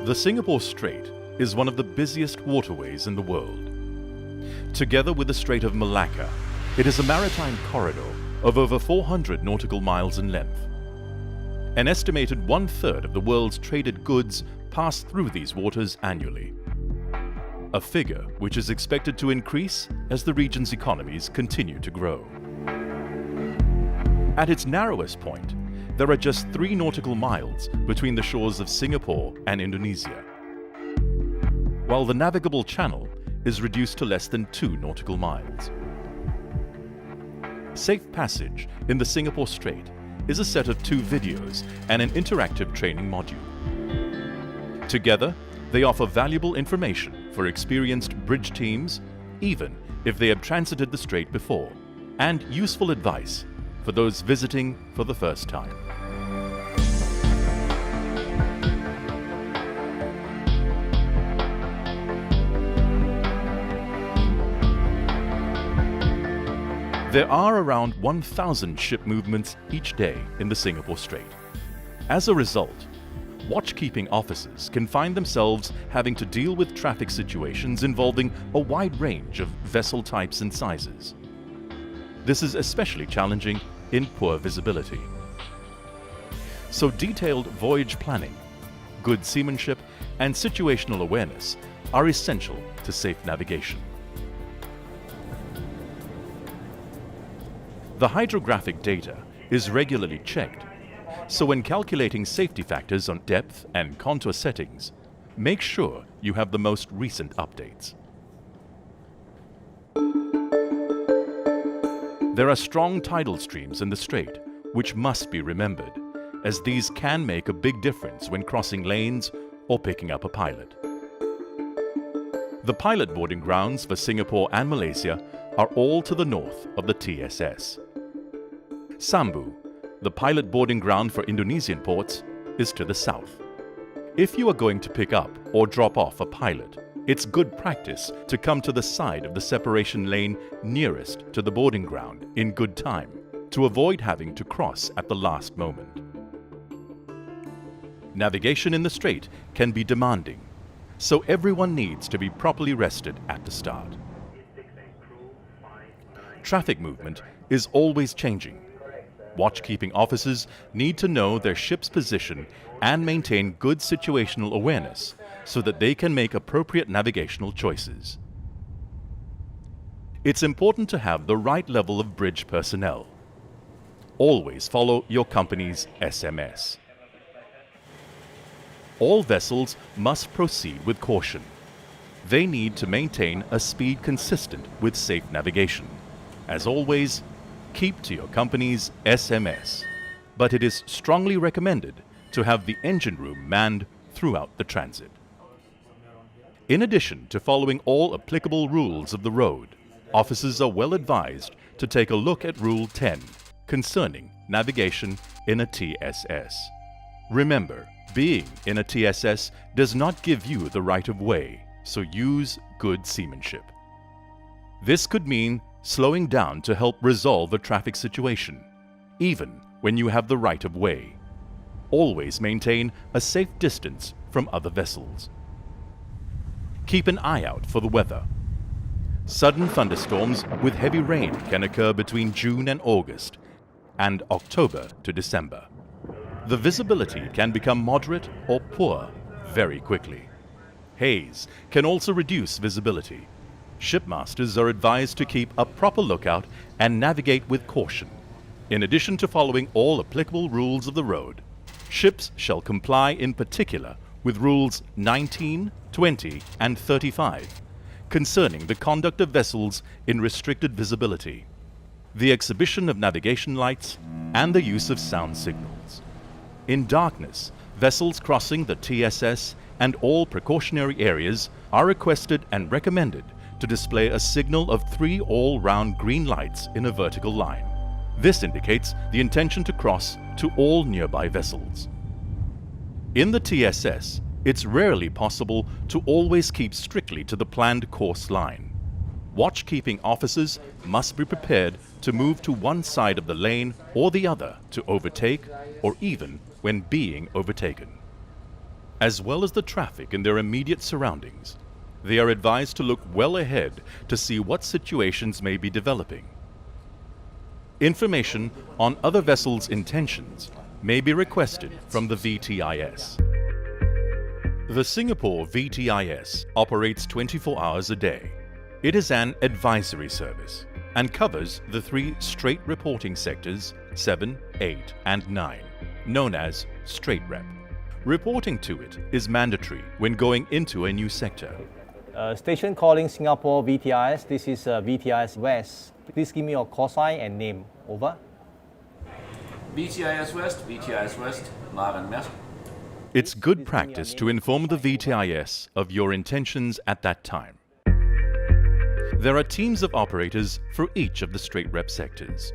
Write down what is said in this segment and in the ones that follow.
The Singapore Strait is one of the busiest waterways in the world. Together with the Strait of Malacca, it is a maritime corridor of over 400 nautical miles in length. An estimated one-third of the world's traded goods pass through these waters annually, a figure which is expected to increase as the region's economies continue to grow. At its narrowest point, there are just 3 nautical miles between the shores of Singapore and Indonesia, while the navigable channel is reduced to less than 2 nautical miles. Safe Passage in the Singapore Strait is a set of 2 videos and an interactive training module. Together, they offer valuable information for experienced bridge teams, even if they have transited the strait before, and useful advice for those visiting for the first time. There are around 1,000 ship movements each day in the Singapore Strait. As a result, watchkeeping officers can find themselves having to deal with traffic situations involving a wide range of vessel types and sizes. This is especially challenging in poor visibility. So detailed voyage planning, good seamanship, and situational awareness are essential to safe navigation. The hydrographic data is regularly checked, so when calculating safety factors on depth and contour settings, make sure you have the most recent updates. There are strong tidal streams in the strait, which must be remembered, as these can make a big difference when crossing lanes or picking up a pilot. The pilot boarding grounds for Singapore and Malaysia are all to the north of the TSS. Sambu, the pilot boarding ground for Indonesian ports, is to the south. If you are going to pick up or drop off a pilot, it's good practice to come to the side of the separation lane nearest to the boarding ground in good time to avoid having to cross at the last moment. Navigation in the strait can be demanding, so everyone needs to be properly rested at the start. Traffic movement is always changing. Watchkeeping officers need to know their ship's position and maintain good situational awareness so that they can make appropriate navigational choices. It's important to have the right level of bridge personnel. Always follow your company's SMS. All vessels must proceed with caution. They need to maintain a speed consistent with safe navigation. As always, keep to your company's SMS, but it is strongly recommended to have the engine room manned throughout the transit. In addition to following all applicable rules of the road, officers are well advised to take a look at Rule 10 concerning navigation in a TSS. Remember, being in a TSS does not give you the right of way, so use good seamanship. This could mean slowing down to help resolve a traffic situation, even when you have the right of way. Always maintain a safe distance from other vessels. Keep an eye out for the weather. Sudden thunderstorms with heavy rain can occur between June and August, and October to December. The visibility can become moderate or poor very quickly. Haze can also reduce visibility. Shipmasters are advised to keep a proper lookout and navigate with caution. In addition to following all applicable rules of the road, ships shall comply in particular with Rules 19, 20, and 35 concerning the conduct of vessels in restricted visibility, the exhibition of navigation lights, and the use of sound signals. In darkness, vessels crossing the TSS and all precautionary areas are requested and recommended to display a signal of 3 all-round green lights in a vertical line. This indicates the intention to cross to all nearby vessels. In the TSS, it's rarely possible to always keep strictly to the planned course line. Watchkeeping officers must be prepared to move to one side of the lane or the other to overtake, or even when being overtaken. as well as the traffic in their immediate surroundings. They are advised to look well ahead to see what situations may be developing. Information on other vessels' intentions may be requested from the VTIS. The Singapore VTIS operates 24 hours a day. It is an advisory service and covers the 3 straight reporting sectors 7, 8 and 9, known as Straight Rep. Reporting to it is mandatory when going into a new sector. Station calling Singapore VTIS. This is VTIS West. Please give me your call sign and name. Over. VTIS West, Marvin Met. It's good practice to inform the VTIS of your intentions at that time. There are teams of operators for each of the straight rep sectors.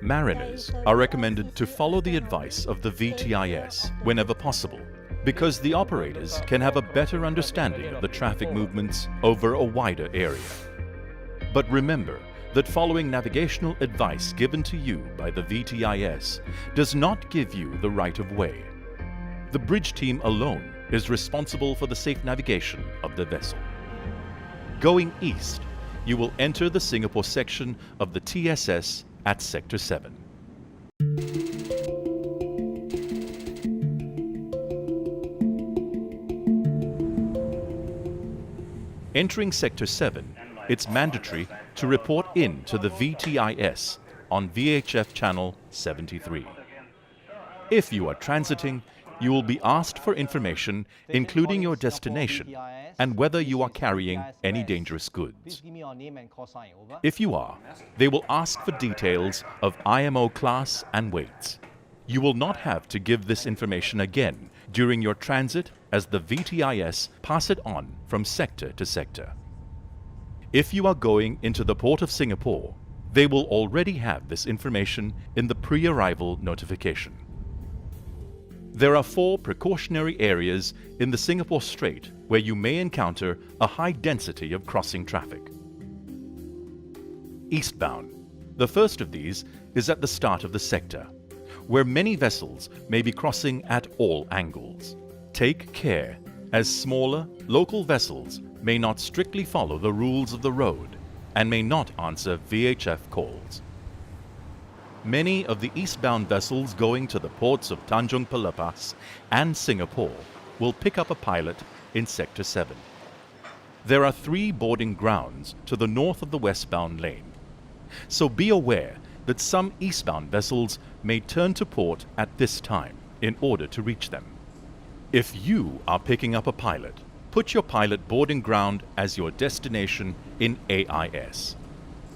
Mariners are recommended to follow the advice of the VTIS whenever possible, because the operators can have a better understanding of the traffic movements over a wider area. But remember that following navigational advice given to you by the VTIS does not give you the right of way. The bridge team alone is responsible for the safe navigation of the vessel. Going east, you will enter the Singapore section of the TSS at Sector 7. Entering Sector 7, it's mandatory to report in to the VTIS on VHF channel 73. If you are transiting, you will be asked for information including your destination and whether you are carrying any dangerous goods. If you are, they will ask for details of IMO class and weights. You will not have to give this information again during your transit, as the VTIS pass it on from sector to sector. If you are going into the Port of Singapore, they will already have this information in the pre-arrival notification. There are 4 precautionary areas in the Singapore Strait where you may encounter a high density of crossing traffic. Eastbound. The first of these is at the start of the sector, where many vessels may be crossing at all angles. Take care, as smaller, local vessels may not strictly follow the rules of the road and may not answer VHF calls. Many of the eastbound vessels going to the ports of Tanjung Pelepas and Singapore will pick up a pilot in Sector 7. There are 3 boarding grounds to the north of the westbound lane, so be aware that some eastbound vessels may turn to port at this time in order to reach them. If you are picking up a pilot, put your pilot boarding ground as your destination in AIS.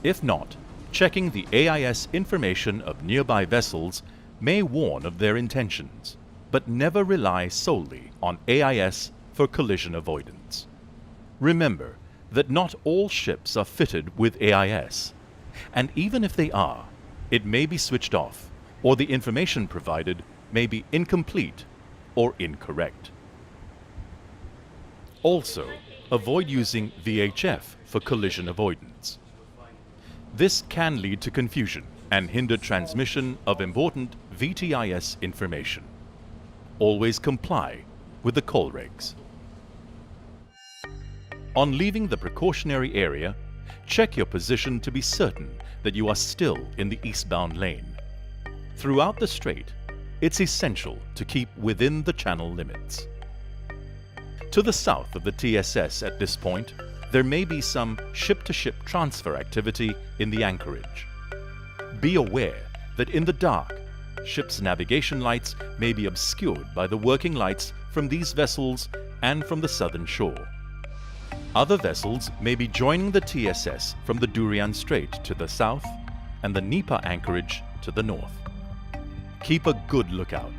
If not, checking the AIS information of nearby vessels may warn of their intentions, but never rely solely on AIS for collision avoidance. Remember that not all ships are fitted with AIS, and even if they are, it may be switched off, or the information provided may be incomplete or incorrect. Also, avoid using VHF for collision avoidance. This can lead to confusion and hinder transmission of important VTIS information. Always comply with the call regs. On leaving the precautionary area, check your position to be certain that you are still in the eastbound lane. Throughout the strait, it's essential to keep within the channel limits. To the south of the TSS at this point, there may be some ship-to-ship transfer activity in the anchorage. Be aware that in the dark, ships' navigation lights may be obscured by the working lights from these vessels and from the southern shore. Other vessels may be joining the TSS from the Durian Strait to the south and the Nipa anchorage to the north. Keep a good lookout.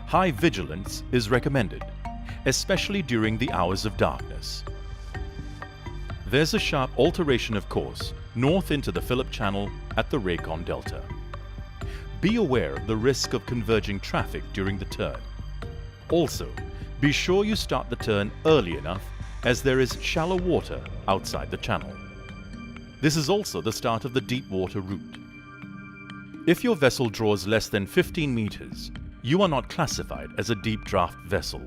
High vigilance is recommended, especially during the hours of darkness. There's a sharp alteration of course north into the Phillip Channel at the Raycon Delta. Be aware of the risk of converging traffic during the turn. Also, be sure you start the turn early enough, as there is shallow water outside the channel. This is also the start of the deep water route. If your vessel draws less than 15 meters, you are not classified as a deep draft vessel.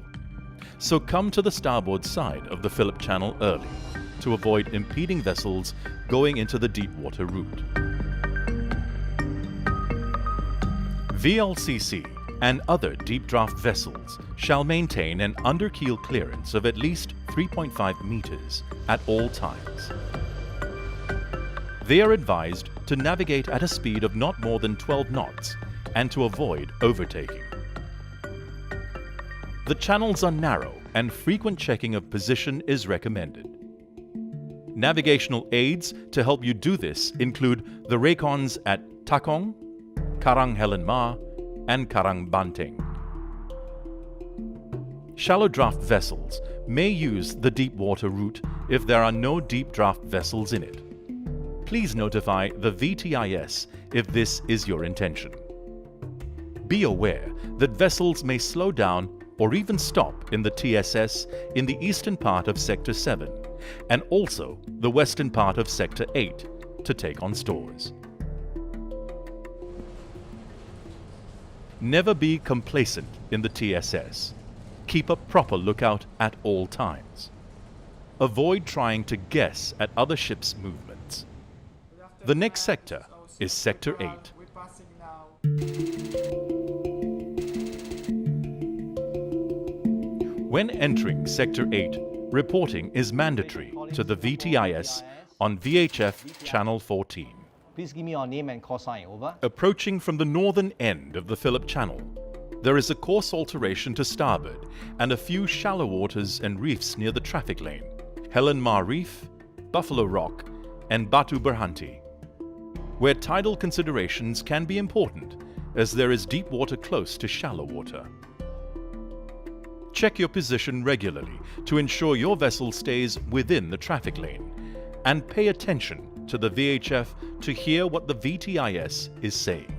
So come to the starboard side of the Phillip Channel early to avoid impeding vessels going into the deep water route. VLCC and other deep draft vessels shall maintain an underkeel clearance of at least 3.5 meters at all times. They are advised to navigate at a speed of not more than 12 knots and to avoid overtaking. The channels are narrow and frequent checking of position is recommended. Navigational aids to help you do this include the Raycons at Takong, Karang Helen Ma, and Karang Banteng. Shallow draft vessels may use the deep water route if there are no deep draft vessels in it. Please notify the VTIS if this is your intention. Be aware that vessels may slow down or even stop in the TSS in the eastern part of Sector 7 and also the western part of Sector 8 to take on stores. Never be complacent in the TSS. Keep a proper lookout at all times. Avoid trying to guess at other ships' movements. The next sector is Sector 8. When entering Sector 8, reporting is mandatory to the VTIS on VHF Channel 14. Please give me your name and call sign, over. Approaching from the northern end of the Phillip Channel, there is a course alteration to starboard and a few shallow waters and reefs near the traffic lane, Helen Ma Reef, Buffalo Rock, and Batu Berhenti, where tidal considerations can be important as there is deep water close to shallow water. Check your position regularly to ensure your vessel stays within the traffic lane and pay attention to the VHF to hear what the VTIS is saying.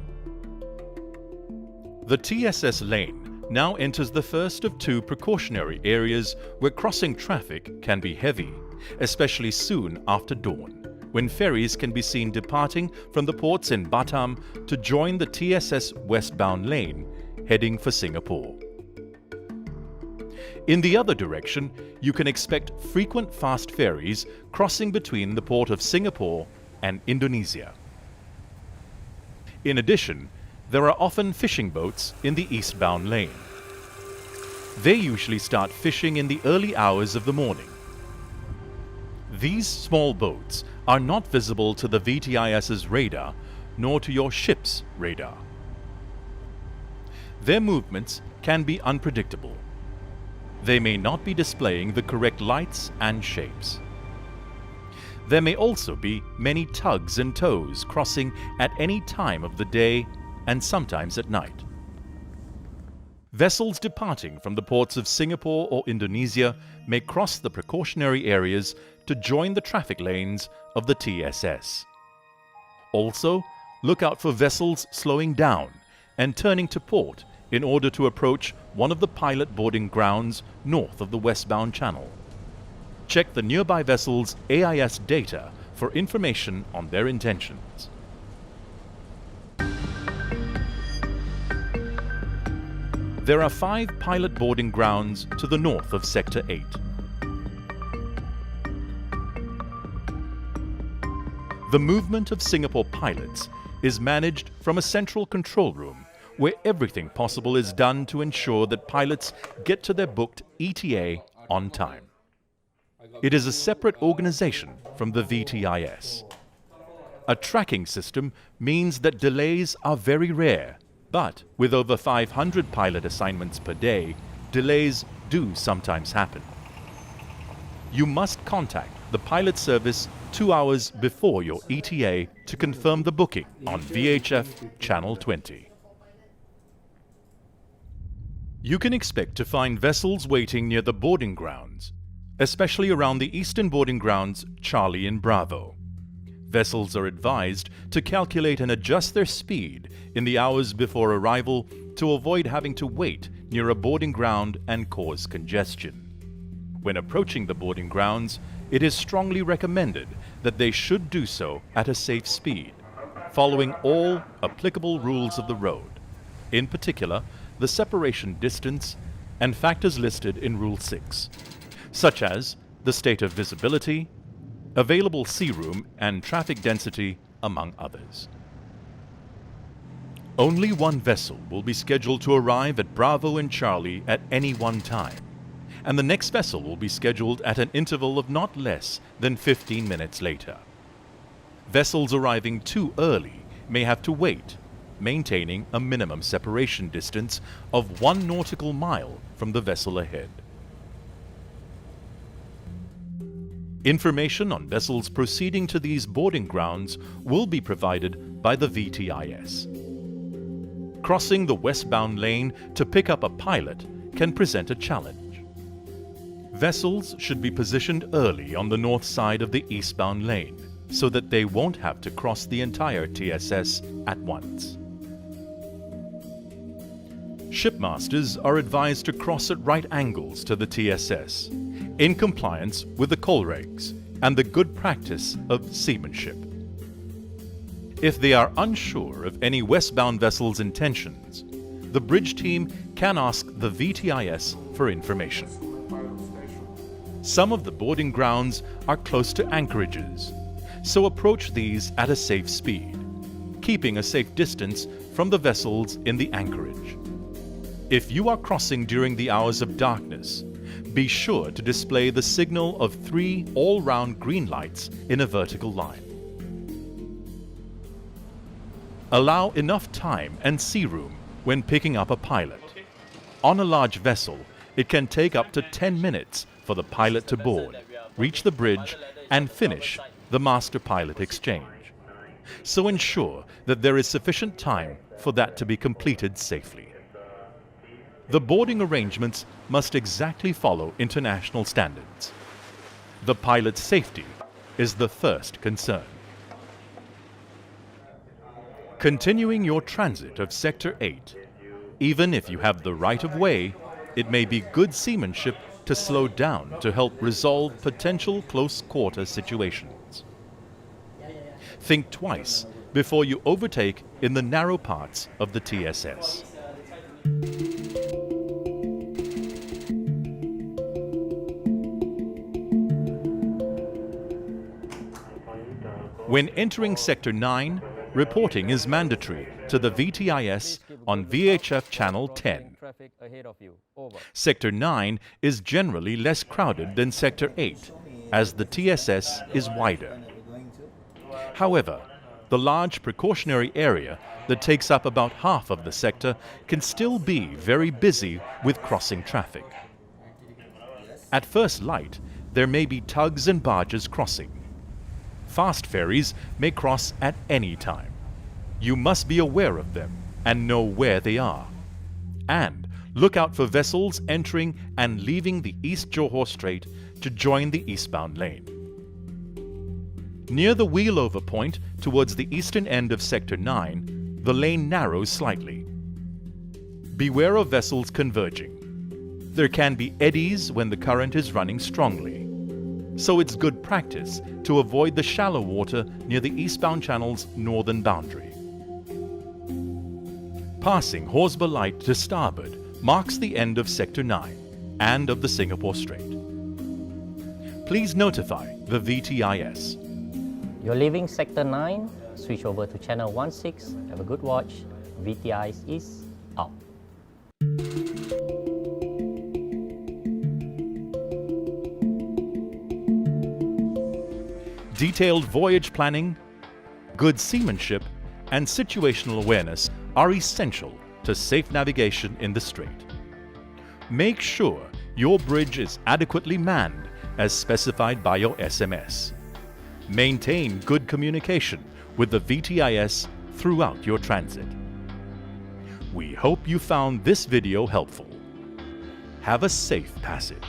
The TSS lane now enters the first of two precautionary areas where crossing traffic can be heavy, especially soon after dawn, when ferries can be seen departing from the ports in Batam to join the TSS westbound lane, heading for Singapore. In the other direction, you can expect frequent fast ferries crossing between the port of Singapore and Indonesia. In addition, there are often fishing boats in the eastbound lane. They usually start fishing in the early hours of the morning. These small boats are not visible to the VTIS's radar nor to your ship's radar. Their movements can be unpredictable. They may not be displaying the correct lights and shapes. There may also be many tugs and tows crossing at any time of the day and sometimes at night. Vessels departing from the ports of Singapore or Indonesia may cross the precautionary areas to join the traffic lanes of the TSS. Also, look out for vessels slowing down and turning to port in order to approach one of the pilot boarding grounds north of the westbound channel. Check the nearby vessel's AIS data for information on their intentions. There are 5 pilot boarding grounds to the north of Sector 8. The movement of Singapore pilots is managed from a central control room where everything possible is done to ensure that pilots get to their booked ETA on time. It is a separate organization from the VTIS. A tracking system means that delays are very rare, but with over 500 pilot assignments per day, delays do sometimes happen. You must contact the pilot service 2 hours before your ETA to confirm the booking on VHF Channel 20. You can expect to find vessels waiting near the boarding grounds, especially around the eastern boarding grounds Charlie and Bravo. Vessels are advised to calculate and adjust their speed in the hours before arrival to avoid having to wait near a boarding ground and cause congestion. When approaching the boarding grounds, it is strongly recommended that they should do so at a safe speed, following all applicable rules of the road. In particular, the separation distance and factors listed in Rule 6, such as the state of visibility, available sea room and traffic density, among others. Only one vessel will be scheduled to arrive at Bravo and Charlie at any one time, and the next vessel will be scheduled at an interval of not less than 15 minutes later. Vessels arriving too early may have to wait, maintaining a minimum separation distance of 1 nautical mile from the vessel ahead. Information on vessels proceeding to these boarding grounds will be provided by the VTIS. Crossing the westbound lane to pick up a pilot can present a challenge. Vessels should be positioned early on the north side of the eastbound lane so that they won't have to cross the entire TSS at once. Shipmasters are advised to cross at right angles to the TSS, in compliance with the coal regs and the good practice of seamanship. If they are unsure of any westbound vessel's intentions, the bridge team can ask the VTIS for information. Some of the boarding grounds are close to anchorages, so approach these at a safe speed, keeping a safe distance from the vessels in the anchorage. If you are crossing during the hours of darkness, be sure to display the signal of 3 all-round green lights in a vertical line. Allow enough time and sea room when picking up a pilot. On a large vessel, it can take up to 10 minutes for the pilot to board, reach the bridge, and finish the master-pilot exchange. So ensure that there is sufficient time for that to be completed safely. The boarding arrangements must exactly follow international standards. The pilot's safety is the first concern. Continuing your transit of Sector 8, even if you have the right of way, it may be good seamanship to slow down to help resolve potential close-quarter situations. Think twice before you overtake in the narrow parts of the TSS. When entering Sector 9, reporting is mandatory to the VTIS on VHF Channel 10. Sector 9 is generally less crowded than Sector 8, as the TSS is wider. However, the large precautionary area that takes up about half of the sector can still be very busy with crossing traffic. At first light, there may be tugs and barges crossing. Fast ferries may cross at any time. You must be aware of them and know where they are. And look out for vessels entering and leaving the East Johor Strait to join the eastbound lane. Near the wheelover point towards the eastern end of Sector 9, the lane narrows slightly. Beware of vessels converging. There can be eddies when the current is running strongly, so it's good practice to avoid the shallow water near the eastbound channel's northern boundary. Passing Horsburgh Light to starboard marks the end of Sector 9 and of the Singapore Strait. Please notify the VTIS. You're leaving Sector 9, switch over to Channel 16, have a good watch. VTIS is out. Detailed voyage planning, good seamanship, and situational awareness are essential to safe navigation in the Strait. Make sure your bridge is adequately manned as specified by your SMS. Maintain good communication with the VTIS throughout your transit. We hope you found this video helpful. Have a safe passage.